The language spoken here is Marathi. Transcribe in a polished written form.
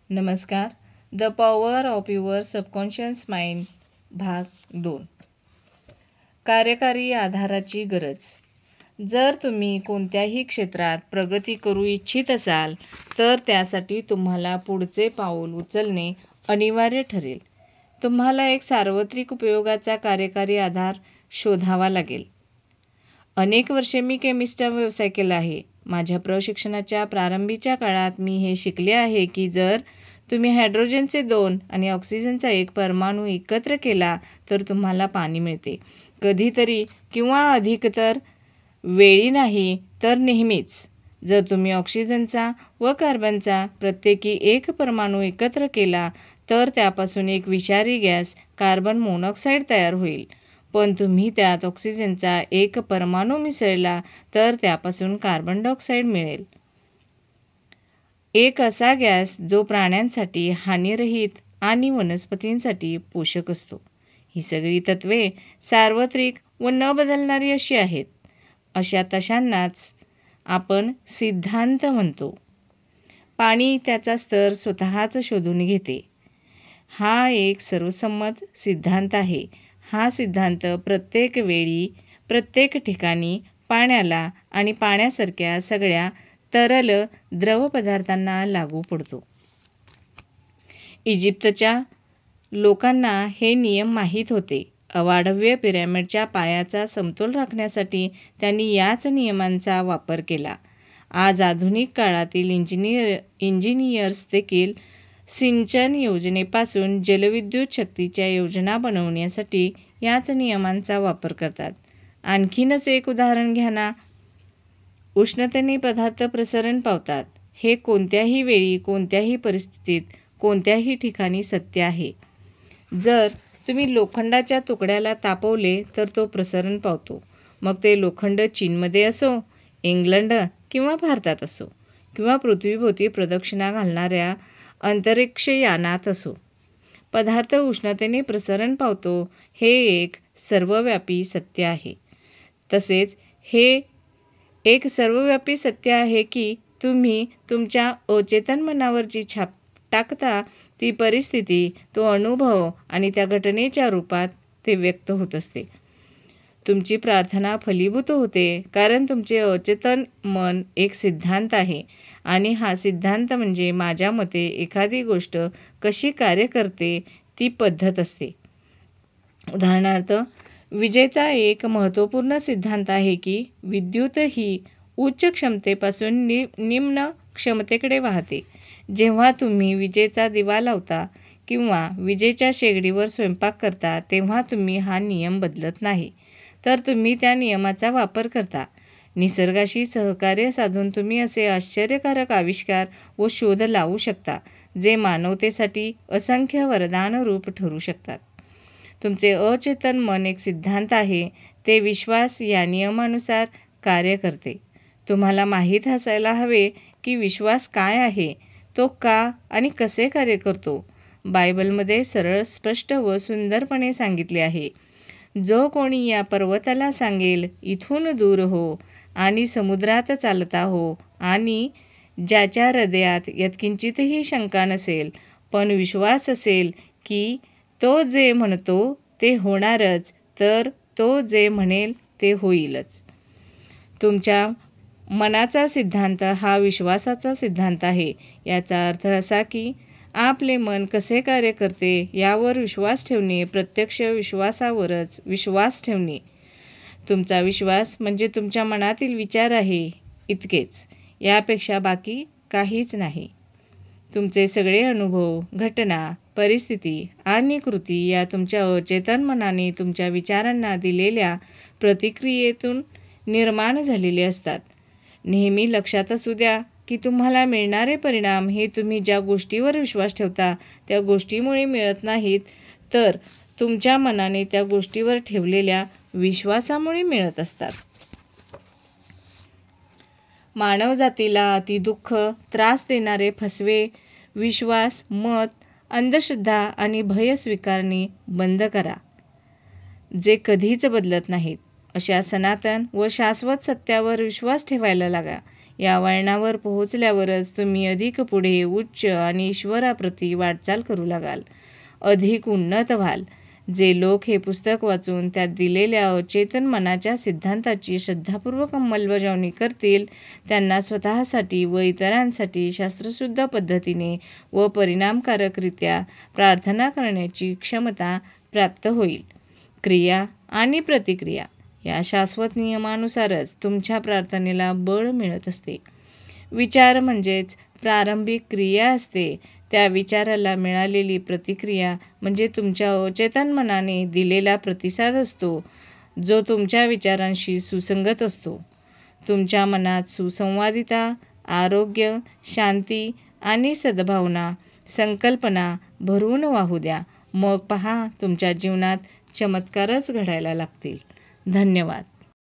नमस्कार. The power of your subconscious mind भाग 2. कार्यकारी आधाराची गरज. जर तुम्ही कोणत्याही क्षेत्रात प्रगती करू इच्छित असाल तर त्यासाठी तुम्हाला पुढचे पाऊल उचलणे अनिवार्य ठरेल. तुम्हाला एक सार्वत्रिक उपयोगाचा कार्यकारी आधार शोधावा लागेल. अनेक वर्षे मी केमिस्टचा व्यवसाय केला आहे. माझ्या प्रशिक्षणाच्या प्रारंभीच्या काळात मी हे शिकले आहे की जर तुम्ही हायड्रोजनचे 2 आणि ऑक्सिजनचा 1 परमाणू एकत्र केला तर तुम्हाला पाणी मिळते. कधीतरी किंवा अधिकतर वेळी नाही तर नेहमीच. जर तुम्ही ऑक्सिजनचा व कार्बनचा प्रत्येकी 1 परमाणू एकत्र केला तर त्यापासून एक विषारी गॅस कार्बन मोनॉक्साईड तयार होईल. पण तुम्ही त्यात ऑक्सिजनचा 1 परमाणू मिसळला तर त्यापासून कार्बन डायऑक्साईड मिळेल. एक असा गॅस जो प्राण्यांसाठी हानिरहित आणि वनस्पतींसाठी पोषक असतो. ही सगळी तत्त्वे सार्वत्रिक व न बदलणारी अशी आहेत. अशा तशांनाच आपण सिद्धांत म्हणतो. पाणी त्याचा स्तर स्वतःच शोधून घेते. हा एक सर्वसंमत सिद्धांत आहे. हा सिद्धांत प्रत्येक वेळी प्रत्येक ठिकाणी पाण्याला आणि पाण्यासारख्या सगळ्या तरल द्रव पदार्थांना लागू पडतो. इजिप्तच्या लोकांना हे नियम माहीत होते. अवाढव्य पिरॅमिडच्या पायाचा समतोल राखण्यासाठी त्यांनी याच नियमांचा वापर केला. आज आधुनिक काळातील इंजिनियर्स देखील सिंचन योजनेपासून जलविद्युत शक्तीच्या योजना बनवण्यासाठी याच नियमांचा वापर करतात. आणखीनच एक उदाहरण घ्या ना. उष्णतेने पदार्थ प्रसरण पावतात. हे कोणत्याही वेळी कोणत्याही परिस्थितीत कोणत्याही ठिकाणी सत्य आहे. जर तुम्ही लोखंडाच्या तुकड्याला तापवले तर तो प्रसरण पावतो. मग ते लोखंड चीनमध्ये असो, इंग्लंड किंवा भारतात असो किंवा पृथ्वीभोवती प्रदक्षिणा घालणाऱ्या अंतरिक्षयानात असो. पदार्थ उष्णतेने प्रसरण पावतो हे एक सर्वव्यापी सत्य आहे. तसेच हे एक सर्वव्यापी सत्य आहे की तुम्ही तुमच्या अचेतन मनावर जी छाप टाकता ती परिस्थिती, तो अनुभव आणि त्या घटनेच्या रूपात ते व्यक्त होत असते. तुमची प्रार्थना फलीभूत होते कारण तुमचे अचेतन मन एक सिद्धांत आहे आणि हा सिद्धांत म्हणजे माझ्या मते एखादी गोष्ट कशी कार्य करते ती पद्धत असते. उदाहरणार्थ, विजेचा एक महत्त्वपूर्ण सिद्धांत आहे की विद्युत ही उच्च क्षमतेपासून निम्न क्षमतेकडे वाहते. जेव्हा तुम्ही विजेचा दिवा लावता किंवा विजेच्या शेगडीवर स्वयंपाक करता तेव्हा तुम्ही हा नियम बदलत नाही, तर तुम्ही त्या नियमाचा वापर करता. निसर्गाशी सहकार्य साधून तुम्ही असे आश्चर्यकारक आविष्कार व शोध लावू शकता जे मानवतेसाठी असंख्य वरदानरूप ठरू शकतात. तुमचे अचेतन मन एक सिद्धांत आहे. ते विश्वास या नियमानुसार कार्य करते. तुम्हाला माहीत असायला हवे की विश्वास काय आहे, तो का आणि कसे कार्य करतो. बायबलमध्ये सरळ, स्पष्ट व सुंदरपणे सांगितले आहे. जो कोणी या पर्वताला सांगेल इथून दूर हो आणि समुद्रात चालता हो आणि ज्याच्या हृदयात यत्किंचितही शंका नसेल पण विश्वास असेल की तो जे म्हणतो ते होणारच, तर तो जे म्हणेल ते होईलच. तुमच्या मनाचा सिद्धांत हा विश्वासाचा सिद्धांत आहे. याचा अर्थ असा की आपले मन कसे कार्य करते यावर विश्वास ठेवणे, प्रत्यक्ष विश्वासावरच विश्वास ठेवणे. तुमचा विश्वास म्हणजे तुमच्या मनातील विचार आहे, इतकेच. यापेक्षा बाकी काहीच नाही. तुमचे सगळे अनुभव, घटना, परिस्थिती आणि कृती या तुमच्या अचेतन मनाने तुमच्या विचारांना दिलेल्या प्रतिक्रियेतून निर्माण झालेले असतात. नेहमी लक्षात असू द्या की तुम्हाला मिळणारे परिणाम हे तुम्ही ज्या गोष्टीवर विश्वास ठेवता त्या गोष्टीमुळे मिळत नाहीत, तर तुमच्या मनाने त्या गोष्टीवर ठेवलेल्या विश्वासामुळे मिळत असतात. मानवजातीला अतिदुःख, त्रास देणारे फसवे विश्वास, मत, अंधश्रद्धा आणि भय स्वीकारणे बंद करा, जे कधीच बदलत नाहीत. अशा सनातन व शाश्वत सत्यावर विश्वास ठेवायला लागा. या वळणावर पोहोचल्यावरच तुम्ही अधिक पुढे उच्च आणि ईश्वराप्रती वाटचाल करू लागाल, अधिक उन्नत व्हाल. जे लोक हे पुस्तक वाचून त्यात दिलेल्या अचेतन मनाच्या सिद्धांताची श्रद्धापूर्वक अंमलबजावणी करतील, त्यांना स्वतःसाठी व इतरांसाठी शास्त्रशुद्ध पद्धतीने व परिणामकारकरित्या प्रार्थना करण्याची क्षमता प्राप्त होईल. क्रिया आणि प्रतिक्रिया या शाश्वत नियमानुसारच तुमच्या प्रार्थनेला बळ मिळत असते. विचार म्हणजेच प्रारंभिक क्रिया असते. त्या विचाराला मिळालेली प्रतिक्रिया म्हणजे तुमच्या अचेतन मनाने दिलेला प्रतिसाद असतो, जो तुमच्या विचारांशी सुसंगत असतो. तुमच्या मनात सुसंवादिता, आरोग्य, शांती आणि सद्भावना संकल्पना भरून वाहू द्या. मग पहा, तुमच्या जीवनात चमत्कारच घडायला लागतील. धन्यवाद.